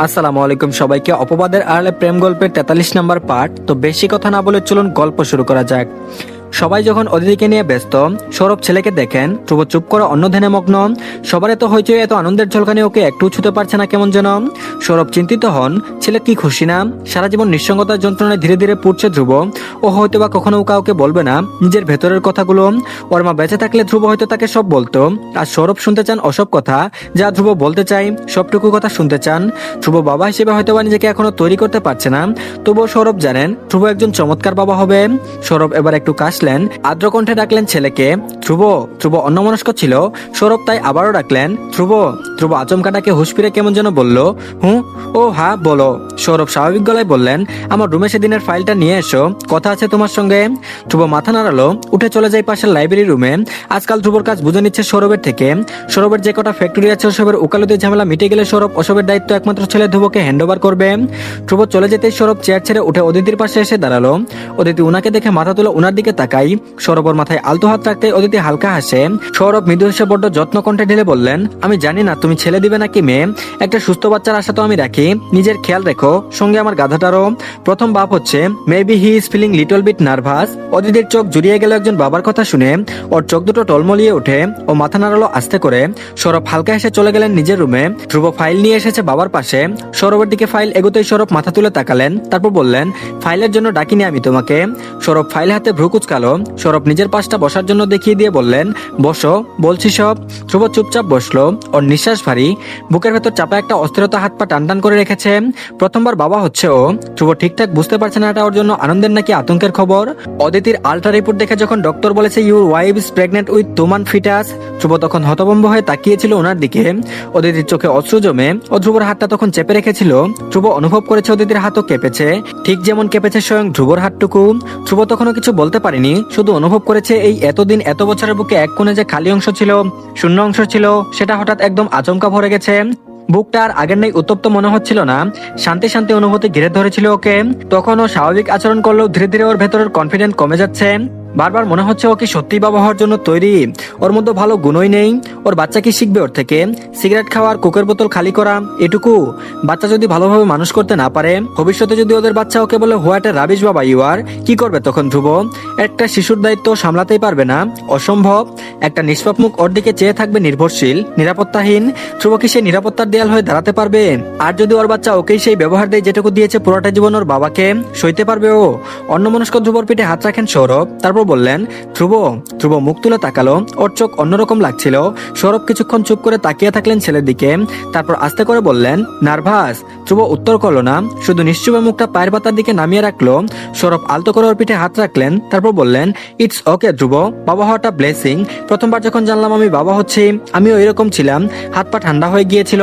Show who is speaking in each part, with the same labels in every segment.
Speaker 1: আসসালামু আলাইকুম সবাইকে। অপবাদের আড়ালে প্রেম গল্পের 43 নম্বর পার্ট। তো বেশি কথা না বলে চলুন গল্প শুরু করা যাক। সবাই যখন অদিতিকে নিয়ে ব্যস্ত, সৌরভ ছেলেকে দেখেন ধ্রুব চুপ করে অন্য ধ্যানে মগ্ন। সবার এত হইচই, এত আনন্দের ঝলকানি ওকে একটু ছুতে পারছে না কেমন যেন। সৌরভ চিন্তিত হন, ছেলে কি খুশি না? সারা জীবন নিঃসঙ্গতার যন্ত্রণায় ধীরে ধীরে পুড়ছে ধ্রুব। ও হয়তোবা কখনো কাউকে বলবে না নিজের ভেতরের কথাগুলো। ওর মা বেঁচে থাকলে ধ্রুব হয়তো তাকে সব বলতো। আর সৌরভ শুনতে চান ওসব কথা যা ধ্রুব বলতে চাই, সবটুকু কথা শুনতে চান। ধ্রুব বাবা হিসেবে হয়তোবা নিজেকে এখনো তৈরি করতে পারছে না, তবুও সৌরভ জানেন ধ্রুব একজন চমৎকার বাবা হবে। সৌরভ এবার একটু কাশলেন, আদ্র কণ্ঠে ডাকলেন ছেলেকে, ধ্রুব। ধ্রুব অন্যমনস্ক ছিল, সৌরভ তাই আবারও ডাকলেন, ধ্রুব। ধ্রুব আচমকা ডাকে হুঁশ ফিরে কেমন যেন বলল, হুঁ। ও হ্যাঁ বলো। সৌরভ স্বাভাবিক গলায় বললেন, আমার রুমে সেদিনের ফাইলটা নিয়ে এসো, কথা আছে তোমার সঙ্গে। ধ্রুব মাথা নাড়ালো, উঠে চলে যায় পাশের লাইব্রেরি রুমে। আজকাল ধ্রুবর কাজ বুঝে নিচ্ছে সৌরভের থেকে। সৌরভের যে কটা ফ্যাক্টরি আছে ওসবের উকালতি ঝামেলা মিটে গেলে সৌরভ ওসবের দায়িত্ব একমাত্র ছেলে ধ্রুবকে হ্যান্ড ওভার করবে। ধ্রুব চলে যেতেই সৌরভ চেয়ার ছেড়ে উঠে অদিতির পাশে এসে দাঁড়ালো। অদিতি উনাকে দেখে মাথা তুলে উনার দিকে তাকাই। সৌরভের মাথায় আলতো হাত রাখতে অদিতি হালকা হাসে। সৌরভ মৃদু হেসে বড্ড যত্ন কণ্ঠে ঢেলে বললেন, আমি জানি না তুমি ছেলে দিবে নাকি মেয়ে, একটা সুস্থ বাচ্চার আশা তো আমি রাখি, নিজের খেয়াল রেখো, সঙ্গে আমার গাধাটারও। প্রথম বাপ হচ্ছে maybe he is feeling little bit nervous. অদিতির চোখ জুড়িয়ে গেল একজন বাবার কথা শুনে। ওর চোখ দুটো টলমলিয়ে ওঠে, ও মাথা নাড়ালো আস্তে করে। সৌরভ হালকা হেসে চলে গেলেন নিজের রুমে। ধ্রুব ফাইল নিয়ে এসেছে বাবার পাশে। সৌরভের দিকে ফাইল এগোতেই সৌরভ মাথা তুলে তাকালেন, তারপর বললেন, ফাইলের জন্য ডাকিনি আমি তোমাকে। সৌরভ ফাইল হাতে ভ্রু কুচকালো। সৌরভ নিজের পাশটা বসার জন্য দেখিয়ে দিয়ে বললেন, বসো, বলছি সব। ধ্রুব চুপচাপ বসলো। ওর নিঃশ্বাস ভারী, বুকের ভেতর চাপা একটা অস্থিরতা হাত পা টান টান করে রেখেছে। প্রথমবার বাবা হচ্ছে ও। ধ্রুব ঠিকঠাক বুঝতে পারছে না এটা ওর জন্য আনন্দের নাকি আতঙ্কের খবর। অদিতির আল্ট্রা রিপোর্ট দেখে যখন ডক্টর বলেছে your wife is pregnant with twin fetus, Dhruba তখন হতভম্ব হয়ে তাকিয়েছিল ওনার দিকে। অদিতির চোখে অশ্রু জমে। ও ধ্রুবর হাতটা তখন চেপে রেখেছিল। ধ্রুব অনুভব করেছে অদিতির হাতও কেঁপেছে, ঠিক যেমন কেঁপেছে স্বয়ং ধ্রুবর হাতটুকু। ধ্রুব তখনও কিছু বলতে পারেনি, শুধু অনুভব করেছে এই এতদিন এত বছরের বুকে এক কোণে যে খালি অংশ ছিল, শূন্য অংশ ছিল, সেটা হঠাৎ একদম আচমকা ভরে গেছে। বুকটা আর আগের নেই উত্তপ্ত মনে হচ্ছিল না, শান্তি শান্তি অনুভূতি ঘিরে ধরেছিল ওকে। তখন ও স্বাভাবিক আচরণ করলেও ধীরে ধীরে ওর ভেতরের কনফিডেন্স কমে যাচ্ছে। বারবার মনে হচ্ছে ও কি সত্যি বাবা হওয়ার জন্য তৈরি। ওর মধ্যে ভালো গুণই নেই। ওর বাচ্চা কি শিখবে ওর থেকে? সিগারেট খাওয়ার, কোকের বোতল খালি করা, এটুকু? বাচ্চা যদি ভালোভাবে মানুষ করতে না পারে, ভবিষ্যতে যদি ওদের বাচ্চা ওকে বলে হোয়াট এ রাবিশ বাবা ইউ আর, কি করবে তখন ধ্রুব? একটা শিশুর দায়িত্ব সামলাতেই পারবে না, অসম্ভব। একটা নিষ্পাপ মুখ ওর দিকে চেয়ে থাকবে নির্ভরশীল, নিরাপত্তাহীন। ধ্রুব কি সেই নিরাপত্তার দেয়াল হয়ে দাঁড়াতে পারবে? আর যদি ওর বাচ্চা ওকেই সেই ব্যবহার দেয় যেটুকু দিয়েছে পুরোটা জীবন ওর বাবাকে, সইতে পারবে ও? অন্যমনস্ক ধ্রুবর পিঠে হাত রাখেন সৌরভ, তারপর বললেন, ধ্রুব। ধ্রুব মুখ তুলে তাকালো, ওর চোখ অন্যরকম লাগছিল। সৌরভ কিছুক্ষণ চুপ করে তাকিয়ে থাকলেন ছেলের দিকে, তারপর আস্তে করে বললেন, নার্ভাস? ধ্রুব উত্তর করলো না, শুধু নিশ্চুপে মুখটা পায়ের পাতার দিকে নামিয়ে রাখলো। সৌরভ আলতো করে ওর পিঠে হাত রাখলেন, তারপর বললেন, ইটস ওকে ধ্রুব, বাবা হওয়াটা ব্লেসিং। প্রথমবার যখন জানলাম আমি বাবা হচ্ছি, আমিও এরকম ছিলাম, হাত পা ঠান্ডা হয়ে গিয়েছিল,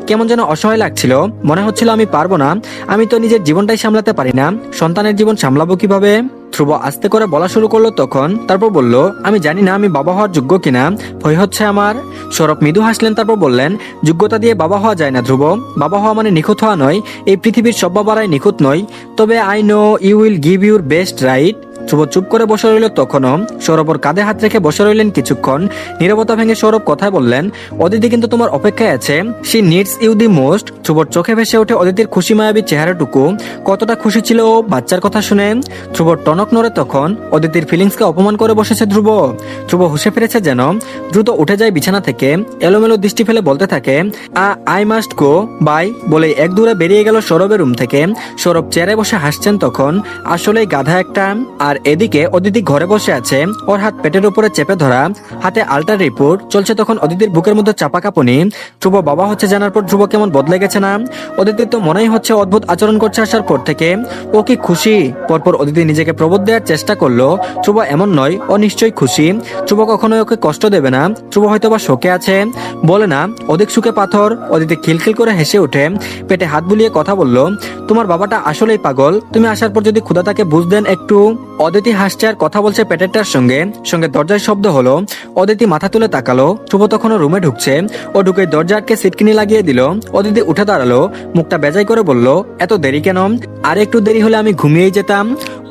Speaker 1: কেমন যেন অসহায় লাগছিল, মনে হচ্ছিল আমি পারবো না, আমি তো নিজের জীবনটাই সামলাতে পারি না, সন্তানের জীবন সামলাবো কিভাবে? ধ্রুব আস্তে করে বলা শুরু করলো তখন, তারপর বলল, আমি জানি না আমি বাবা হওয়ার যোগ্য কিনা, ভয় হচ্ছে আমার। সৌরভ মৃদু হাসলেন, তারপর বললেন, যোগ্যতা দিয়ে বাবা হওয়া যায় না ধ্রুব, বাবা হওয়া মানে নিখুঁত হওয়া নয়। এই পৃথিবীর সব বাবারাই নিখুঁত নয়, তবে I know you will give your best, right? Dhruba চুপ করে বসে রইল তখনও। সৌরভ ওর কাঁধে হাত রেখে বসে রইলেন কিছুক্ষণ। নীরবতা ভেঙে সৌরভ কথায় বললেন, অদিতি কিন্তু তোমার অপেক্ষায় আছে, she needs you the most. ধ্রুবর চোখে ভেসে ওঠে অদিতির খুশি মায়াবী চেহারাটুকু। কতটা খুশি ছিল ও বাচ্চার কথা শুনে। ধ্রুবর টনক নড়ে তখন। অদিতির ফিলিংসকে অপমান করে বসেছে ধ্রুব। ধ্রুব হুঁশে ফিরেছে যেন। দ্রুত উঠে যায় বিছানা থেকে, এলোমেলো দৃষ্টি ফেলে বলতে থাকে, আই মাস্ট গো বাই, বলে এক দূরে বেরিয়ে গেল সৌরভের রুম থেকে। সৌরভ চেয়ারে বসে হাসছেন তখন, আসলেই গাধা একটা। আর এদিকে অদিতি ঘরে বসে আছে, ওর হাত পেটের উপরে চেপে ধরা, হাতে আল্ট্রা রিপোর্ট চলছে তখন। অদিতির বুকের মধ্যে চাপা কাঁপুনি। ধ্রুব বাবা হচ্ছে জানার পর ধ্রুব কেমন বদলে গেছে না? অদিতির তো মনেই হচ্ছে অদ্ভুত আচরণ করছে আসার পর থেকে। ও কি খুশি? পরপর অদিতি নিজেকে প্রবোধ দেওয়ার চেষ্টা করলো, ধ্রুব এমন নয়, ও নিশ্চয়ই খুশি। ধ্রুব কখনোই ওকে কষ্ট দেবে না। ধ্রুব হয়তো বা শোকে আছে, বলে না অধিক সুখে পাথর। অদিতি খিলখিল করে হেসে উঠে পেটে হাত বুলিয়ে কথা বলল, তোমার বাবাটা আসলেই পাগল, তুমি আসার পর যদি ক্ষুধা তাকে বুঝ দেন একটু। অদিতি হাসছে আর কথা বলছে পেটেরটার সঙ্গে সঙ্গে দরজার শব্দ হলো। অদিতি মাথা তুলে তাকালো, ধ্রুব তখনও রুমে ঢুকছে। ও ঢুকে দরজা আটকে সিটকিনি লাগিয়ে দিল। অদিতি উঠে দাঁড়ালো, মুখটা বেজাই করে বলল, এত দেরি কেন? আর একটু দেরি হলে আমি ঘুমিয়েই যেতাম।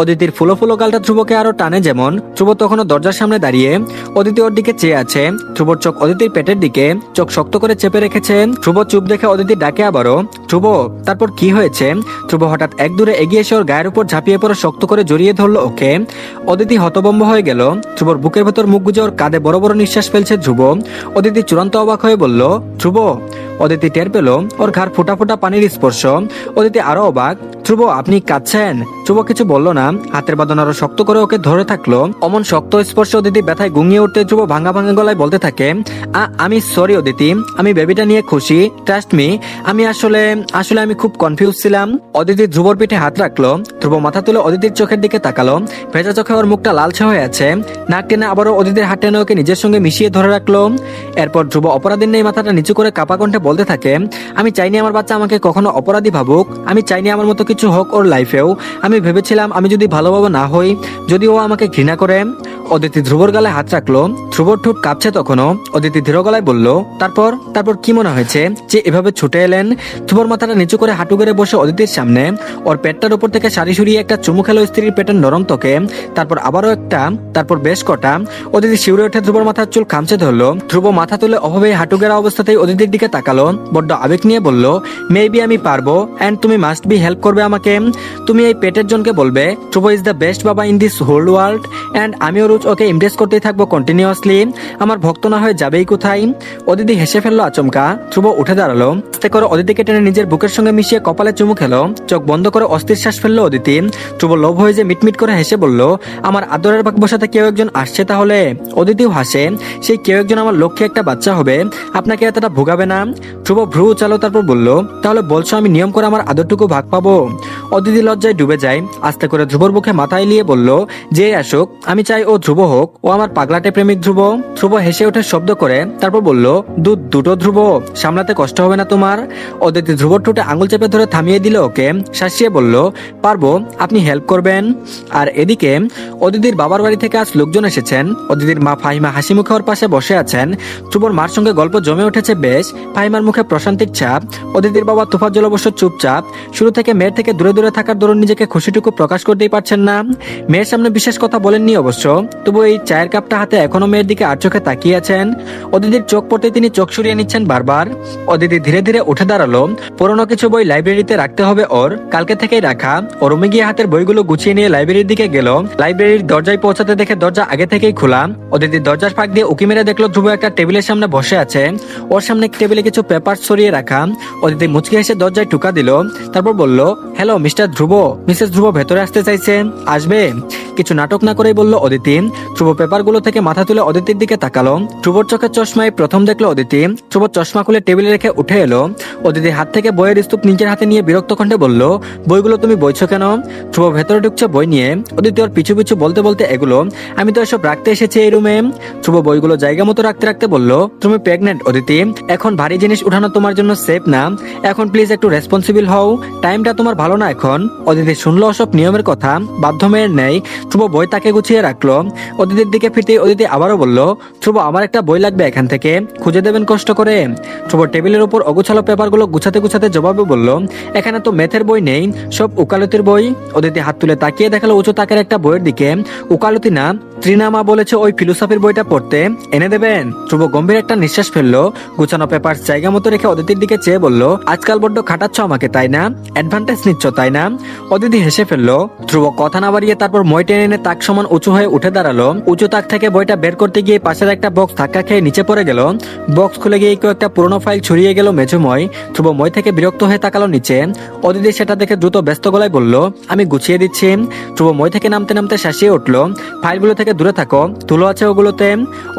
Speaker 1: অদিতির ফুলো ফুলো গালটা ধ্রুবকে আরো টানে যেমন। ধ্রুব তখনও দরজার সামনে দাঁড়িয়ে, অদিতি ওর দিকে চেয়ে আছে। ধ্রুবর চোখ অদিতির পেটের দিকে, চোখ শক্ত করে চেপে রেখেছে। ধ্রুব চুপ দেখে অদিতি ডাকে আবারও, ধ্রুব। তারপর কি হয়েছে? ধ্রুব হঠাৎ এক দূরে এগিয়ে এসে ওর গায়ের উপর ঝাঁপিয়ে পড়ে শক্ত করে জড়িয়ে ধরলো ওকে। অদিতি হতভম্ব হয়ে গেল। ধ্রুবর বুকের ভেতর মুখ গুজে ওর কাঁধে বড় বড় নিঃশ্বাস ফেলছে ধ্রুব। অদিতি চূড়ান্ত অবাক হয়ে বলল, ধ্রুব। অদিতি টের পেল ওর ঘাড় ফোটা ফোটা পানির স্পর্শ। অদিতি আরো অবাক, ধ্রুব আপনি কাঁদছেন? ধ্রুব কিছু বলল না, হাতের বাঁধন আরো শক্ত করে ওকে ধরে থাকলো। অমন শক্ত স্পর্শ অদিতি ব্যথায় গুঙিয়ে উঠতে ধ্রুব ভাঙা ভাঙা গলায় বলতে থাকে, আমি সরি অদিতি, আমি বেবিটা নিয়ে খুশি, ট্রাস্ট মি। আমি আসলে আসলে আমি খুব কনফিউজ ছিলাম। অদিতি ধ্রুবর পিঠে হাত রাখলো। ধ্রুব মাথা তুলে অদিতির চোখের দিকে তাকালো। ভেজা চোখে ওর মুখটা লালচে হয়ে আছে। নাক টেনে আবারও অদিতির হাত টেনে ওকে নিজের সঙ্গে মিশিয়ে ধরে রাখলো। এরপর ধ্রুব অপরাধীর নেই মাথাটা নিচু করে কাপা কণ্ঠে বলতে থাকে, আমি চাইনি আমার বাচ্চা আমাকে কখনো অপরাধী ভাবুক। আমি চাইনি আমার মতো কিছু হোক ওর লাইফেও। আমি ভেবেছিলাম আমি যদি ভালোভাবে না হই, যদি ও আমাকে ঘৃণা করে। অদিতি ধ্রুবর গালে হাত রাখলো। ধ্রুবর ঠোঁট কাঁপছে তখনও। অদিতি ধীর গলায় বলল, তারপর তারপর কি মনে হয়েছে যে এভাবে ছুটে এলেন? ধ্রুবর মাথাটা নিচু করে হাঁটু গেড়ে বসে অদিতির সামনে ওর পেটটার উপর থেকে সারি সরিয়ে একটা চুমু খেলো স্ত্রীর পেটের নরম ত্বকে। তারপর আবারও একটা, তারপর বেশ কটা। অদিতি শিউরে ওঠে, ধ্রুবর মাথার চুল খামচে ধরলো। ধ্রুব মাথা তুলে অভাবে হাঁটু গেড়া অবস্থাতেই অদিতির দিকে তাকালো। বড্ড আবেগ নিয়ে বলল, মেবি আমি পারবো, এন্ড তুমি মাস্ট বি হেল্প করবে আমাকে। তুমি এই পেটের জনকে বলবে ধ্রুব ইজ দ্য বেস্ট বাবা in this whole world, and আমিও রোজ ওকে ইমপ্রেস করতেই থাকবো কন্টিনিউয়াসলি। আমার ভক্ত না হয়ে যাবেই কোথায়? অদিতি হেসে ফেললো আচমকা। ধ্রুব উঠে দাঁড়ালো, আস্তে করে অদিতিকে টেনে নিজের বুকের সঙ্গে মিশিয়ে কপালে চুমু খেলো। চোখ বন্ধ করে অস্থির শ্বাস ফেললো অদিতি। ধ্রুব লোভ হয়ে যে মিটমিট করে হেসে বলল, আমার আদরের বাক বসাতে কেউ একজন আসছে তাহলে? অদিতিও হাসে, সেই কেউ একজন আমার লক্ষ্যে একটা বাচ্চা হবে, আপনাকে এতটা ভোগাবে না। ধ্রুব ভ্রু চালো, তারপর বলল, তাহলে বলছো আমি নিয়ম করে আমার আদরটুকু ভাগ পাবো? অদিতি লজ্জায় ডুবে যায়। আস্তে করে ধ্রুবর বুকে মাথা এলিয়ে বলল, যে আসুক, আমি চাই ও ধ্রুব হোক, ও আমার পাগলাটে প্রেমিক ধ্রুব। ধ্রুব হেসে ওঠে শব্দ করে, তারপর বলল, দুটো ধ্রুব, সামলাতে কষ্ট হবে না তোমার? অদিতি ধ্রুবর ঠোঁটে আঙুল চেপে ধরে থামিয়ে দিল ওকে। শাসিয়ে বলল, পারবো, আপনি হেল্প করবেন। আর এদিকে অদিতির বাবার বাড়ি থেকে আজ লোকজন এসেছেন। অদিতির মা ফাহিমা হাসি মুখে ওর পাশে বসে আছেন। ধ্রুবর মার সঙ্গে গল্প জমে উঠেছে বেশ। ফাহিমার মুখে প্রশান্তির ছাপ। অদিতির বাবা তোফাজ্জল অবশ্য চুপচাপ। শুরু থেকে মেয়ের থেকে দূরে দূরে থাকার দরুন নিজেকে খুশিটুকু প্রকাশ করতেই পারছেন না। মেয়ের সামনে বিশেষ কথা বলেননি অবশ্য, তবু এই চায়ের কাপটা হাতে এখনো মেয়ের দিকে আর চোখে তাকিয়ে আছেন। অদিতির চোখ পড়তে তিনি চোখ সরিয়ে নিচ্ছেন বারবার। অদিতি ধীরে ধীরে উঠে দাঁড়ালো। পুরনো কিছু বই লাইব্রেরিতে রাখতে হবে ওর, কালকে থেকেই রাখা। ও রুমে গিয়ে হাতের বইগুলো গুছিয়ে নিয়ে লাইব্রেরির দিকে গেল। লাইব্রেরির দরজায় পৌঁছাতে দেখে দরজা আগে থেকেই খোলা। অদিতি দরজার ফাঁক দিয়ে উকি মেরে দেখলো ধ্রুব একটা টেবিলের সামনে বসে আছে। ওর সামনে টেবিলে কিছু পেপার সরিয়ে রাখা। অদিতি মুচকি হেসে দরজায় ঠুকা দিল, তারপর বলল, হ্যালো মিস্টার ধ্রুব, মিসেস ধ্রুব ভেতরে আসতে চাইছে, আসবে? কিছু নাটক না করেই বলল অদিতি। ধ্রুব পেপারগুলো থেকে মাথা তুলে অদিতির দিকে তাকালো। ধ্রুবর চোখের চশমায় প্রথম দেখলো অদিতি। ধ্রুব চশমা খুলে টেবিলে রেখে উঠে এলো। অদিতির হাত থেকে বইয়ের স্তূপ নিজের হাতে নিয়ে বিরক্ত কণ্ঠে বলল, বইগুলো তুমি বইছো কেন? ধ্রুব ভেতরে ঢুকছে বই নিয়ে। অদিতি ওর পিছু পিছু বলতে বলতে এগুলো, আমি তো এসব রাখতে এসেছি এই রুমে। ধ্রুব বইগুলো জায়গা মতো রাখতে রাখতে বলল, তুমি প্রেগনেন্ট অদিতি, এখন ভারী জিনিস উঠানো তোমার জন্য সেফ না। এখন প্লিজ একটু রেসপন্সিবল হও, টাইমটা তোমার ভালো না এখন। অদিতি শুনলো ওসব নিয়মের কথা, বাধ্য মেয়ের নেই। ধ্রুব বই তাকে গুছিয়ে রাখলো। অদিতির দিকে ফিরতে অদিতি আবারও বলল, ধ্রুব আমার একটা বই লাগবে, এখান থেকে খুঁজে দেবেন কষ্ট করে। ধ্রুব টেবিলের উপর অগুছালো পেপারগুলো গুছাতে গুছাতে জবাবে বলল, এখানে তো ম্যাথের বই নেই, সব উকালতির বই। অদিতি হাত তুলে তাকিয়ে দেখালো উঁচু তাকের একটা বইয়ের দিকে। উকালতি না, ত্রিনামা বলেছে ওই ফিলোসফির বইটা পড়তে, এনে দেবেন? ধ্রুব গম্ভীর একটা নিঃশ্বাস ফেললো। গুছানো পেপার জায়গা মতো রেখে অদিতির দিকে চেয়ে বলল, আজকাল বড্ড খাটাচ্ছ আমাকে তাই না? অ্যাডভান্টেজ নিচ্ছ তাই না? অদিতি হেসে ফেললো। ধ্রুব কথা না বাড়িয়ে তারপর মই টেনে এনে তাক সমান উঁচু হয়ে উঠে দাঁড়ালো। উঁচু তাক থেকে বইটা বের করতে গিয়ে পাশের একটা বক্স ধাক্কা খেয়ে নিচে পড়ে গেল। বক্স খুলে গিয়ে কেউ একটা পুরোনো ফাইল ছড়িয়ে গেল মেঝেময়। ধ্রুব মই থেকে বিরক্ত হয়ে তাকালো নিচে। অদিতি সেটা দেখে দ্রুত ব্যস্ত গলায় বলল, আমি গুছিয়ে দিচ্ছি। ধ্রুব মই থেকে নামতে নামতে শাসিয়ে উঠলো, ফাইলগুলো থেকে দূরে থাকো, ধুলো আছে ওগুলোতে।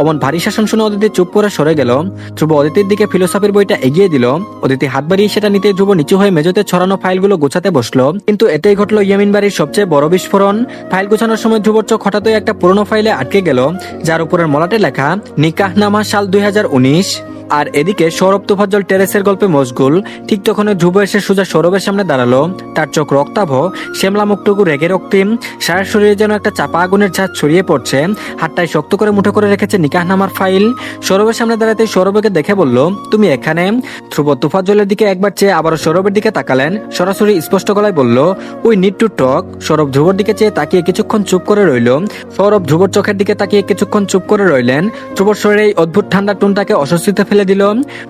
Speaker 1: অমন ভারী শাসন শুনে অদিতি চুপ করে সরে গেল। ধ্রুব অদিতির দিকে ফিলোসফির বইটা এগিয়ে দিল। অদিতি হাত বাড়িয়ে সেটা নিতে ধ্রুব নিচু হয়ে মেঝেতে ছড়ানো ফাইলগুলো গোছাতে বসলো। কিন্তু এতেই ঘটলো ইয়ামিন বাড়ির সবচেয়ে বড় বিস্ফোরণ। ফাইল গোছানোর সময় ধ্রুবর চোখ হঠাৎই একটা পুরোনো ফাইলে আটকে গেল, যার উপরের মলাটে লেখা নিকাহনামা সাল 2019। আর এদিকে সৌরভ তোফাজ্জল টেরেসের গল্পে মশগুল। ঠিক তখন ধ্রুব এসে সোজা সৌরভের সামনে দাঁড়ালো। তার চোখ রক্তাভ, শ্যামলা মুখটুকু রেগে রক্তিম, সারা শরীরে যেন একটা চাপা আগুনের ঝাঁজ ছড়িয়ে পড়ছে। হাতটায় শক্ত করে মুঠো করে রেখেছে নিকাহনামার ফাইল। সৌরভের সামনে দাঁড়াতে সৌরভকে দেখে বলল, তুমি এখানে? ধ্রুব তোফাজ্জলের দিকে একবার চেয়ে আবারও সৌরভের দিকে তাকালেন। সরাসরি স্পষ্ট গলায় বলল, we need to talk. Sourav ধ্রুবর দিকে চেয়ে তাকিয়ে কিছুক্ষণ চুপ করে রইল। সৌরভ ধ্রুবর চোখের দিকে তাকিয়ে কিছুক্ষণ চুপ করে রইলেন। ধ্রুবর শরীরে এই অদ্ভুত ঠান্ডা টুনটাকে অস্বস্তিতে ফেলে দিল।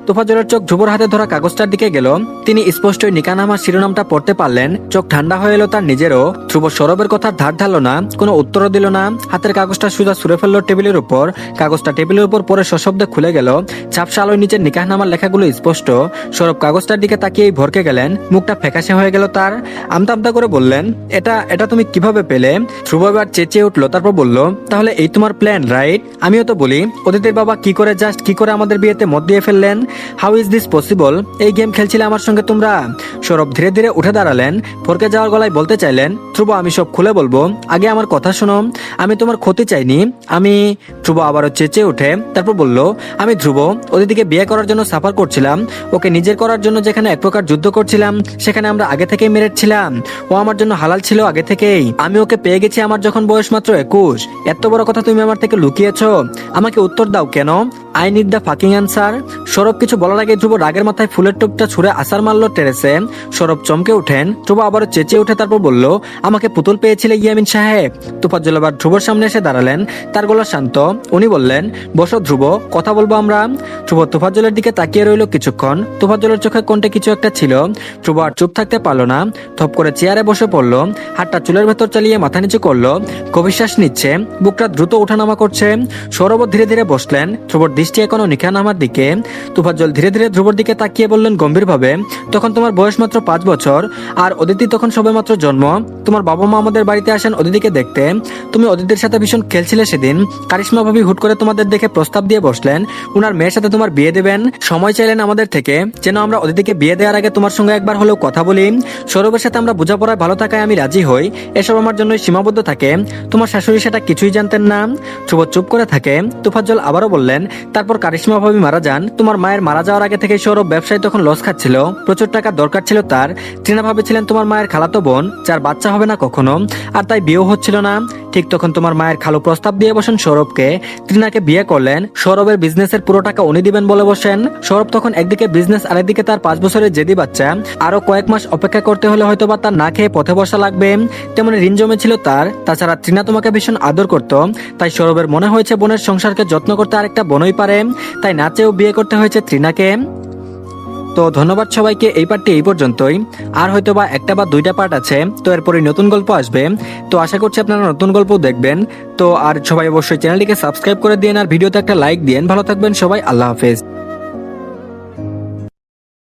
Speaker 1: তোফাজ্জলের চোখ ধ্রুবর হাতে ধরা কাগজটার দিকে গেল। তিনি স্পষ্টই নিকাহনামার শিরোনামটা পড়তে পারলেন। চোখ ঠান্ডা হয়ে এলো তার নিজেরও। ধ্রুব সৌরভের কথার ধার ধারল না, কোনো উত্তরও দিল না। হাতের কাগজটা সোজা ছুঁড়ে ফেললো টেবিলের উপর। কাগজটা টেবিলের উপর পরে সশব্দে খুলে গেল। ঝাপসা আলোয় নিচের নিকাহনামার লেখাগুলো স্পষ্ট। সৌরভ কাগজটার দিকে তাকিয়েই ভরকে গেলেন। মুখটা ফ্যাকাশে হয়ে গেল তার। আমতা আমতা করে বললেন, এটা এটা তুমি কিভাবে পেলে? ধ্রুব এবার চেঁচিয়ে উঠলো, তারপর বলল, তাহলে এই তোমার প্ল্যান, রাইট? আমিও তো বলি, অদিতির বাবা কি করে আমাদের বিয়েতে মত দিয়ে ফেললেন? How is this possible? এই গেম খেলছিলে আমার সঙ্গে তোমরা? সৌরভ ধীরে ধীরে উঠে দাঁড়ালেন। ফরকে যাওয়ার গলায় বলতে চাইলেন, ধ্রুব আমি সব খুলে বলবো, আগে আমার কথা শোনো। আমি তোমার ক্ষতি চাইনি। আমি ধ্রুব আবারও চেঁচে উঠে তারপর বলল, আমি ধ্রুব অদিতিকে বিয়ে করার জন্য সাফার করছিলাম। ওকে নিজের করার জন্য যেখানে এক প্রকার যুদ্ধ করছিলাম, সেখানে আমরা আগে থেকেই মেরেট ছিলাম। ও আমার জন্য হালাল ছিল আগে থেকেই। আমি ওকে পেয়ে গেছি আমার যখন বয়স মাত্র 21। এত বড় কথা তুমি আমার থেকে লুকিয়েছো। আমাকে উত্তর দাও কেন? I need the fucking answer. Sourav কিছু বলার আগে ধ্রুব রাগের মাথায় ফুলের টোপটা ছুঁড়ে আসার মারলো টেরেসে। সৌরভ চমকে উঠেন। ধ্রুব আবারও চেঁচিয়ে উঠে তারপর বলল, আমাকে পুতুল পেয়েছিলে ইয়ামিন সাহেব। তোফাজ্জল আবার ধ্রুবর সামনে এসে দাঁড়ালেন। তার গলা শান্ত। উনি বললেন, বসো ধ্রুব, কথা বলবো আমরা। ধ্রুব তোফাজ্জলের দিকে তাকিয়ে রইল কিছুক্ষণ। তোফাজ্জলের চোখে কোনটা কিছু একটা ছিল। ধ্রুব আর চুপ থাকতে পারলো না। থপ করে চেয়ারে বসে পড়লো। হাতটা চুলের ভেতর চালিয়ে মাথা নিচু করলো। গভীর শ্বাস নিচ্ছে। বুকটা দ্রুত ওঠানামা করছে। সৌরভ ধীরে ধীরে বসলেন। ধ্রুবর দৃষ্টি এখনো নিকাহনামার দিকে। তোফাজ্জল ধীরে ধীরে ধ্রুবর দিকে তাকিয়ে বললেন গম্ভীরভাবে, তখন তোমার বয়স মাত্র 5 বছর, আর অদিতি তখন সবেমাত্র জন্ম। তোমার বাবা মা আমাদের বাড়িতে আসেন অদিতিকে দেখতে। তুমি অদিতির সাথে ভীষণ খেলছিলে সেদিন। কারিশমা ভাবি হুট করে তোমাদের দেখে প্রস্তাব দিয়ে বসলেন, উনার মেয়ের সাথে তোমার বিয়ে দেবেন। সময় চাইলেন আমাদের থেকে, যেন আমরা অদিতিকে বিয়ে দেওয়ার আগে তোমার সঙ্গে একবার হলেও কথা বলি। সৌরভের সাথে আমরা বোঝাপড়ায় ভালো থাকায় আমি রাজি হই। এসব আমার জন্যই সীমাবদ্ধ থাকে। তোমার শাশুড়ি সেটা কিছুই জানতেন না। ধ্রুব চুপ করে থাকে। তোফাজ্জল আবারও বললেন, তারপর কারিশমা ভাবি মারা যান। তোমার মায়ের মারা যাওয়ার আগে থেকে সৌরভ ব্যবসায় তখন লস খাচ্ছিল। প্রচুর টাকা দরকার ছিল তার। ত্রিনা ভাবি ছিলেন তোমার মায়ের খালাতো বোন, যার বাচ্চা হবে না কখনো, আর তাই বিয়েও হচ্ছিল না। ঠিক তখন তোমার মায়ের খালু প্রস্তাব দিয়ে বসেন সৌরভকে। ত্রিনাকে বিয়ে করলেন। সৌরভের বিজনেসের পুরো টাকা উনি দিবেন বলে বসেন। সৌরভ তখন একদিকে বিজনেস, আরেকদিকে তার 5 বছরের জেদি বাচ্চা। আরো কয়েক মাস অপেক্ষা করতে হলে হয়তোবা তার না খেয়ে পথে বসা লাগবে। তেমনি ঋণ জমেছিল তার। তাছাড়া ত্রিনা তোমাকে ভীষণ আদর করত। তাই সৌরভের মনে হয়েছে বোনের সংসারকে যত্ন করতে আরেকটা বোনই পারে। তাই না চেয়েও বিয়ে করতে হয়েছে ত্রিনাকে। তো ধন্যবাদ সবাইকে। এই পার্টটি এই পর্যন্তই। আর হয়তোবা একটা বা দুইটা পার্ট আছে, তো এরপরে নতুন গল্প আসবে। তো আশা করছি আপনারা নতুন গল্প দেখবেন। তো আর সবাই অবশ্যই চ্যানেলটিকে সাবস্ক্রাইব করে দিন, আর ভিডিওতে একটা লাইক দিন। ভালো থাকবেন সবাই। আল্লাহ হাফেজ।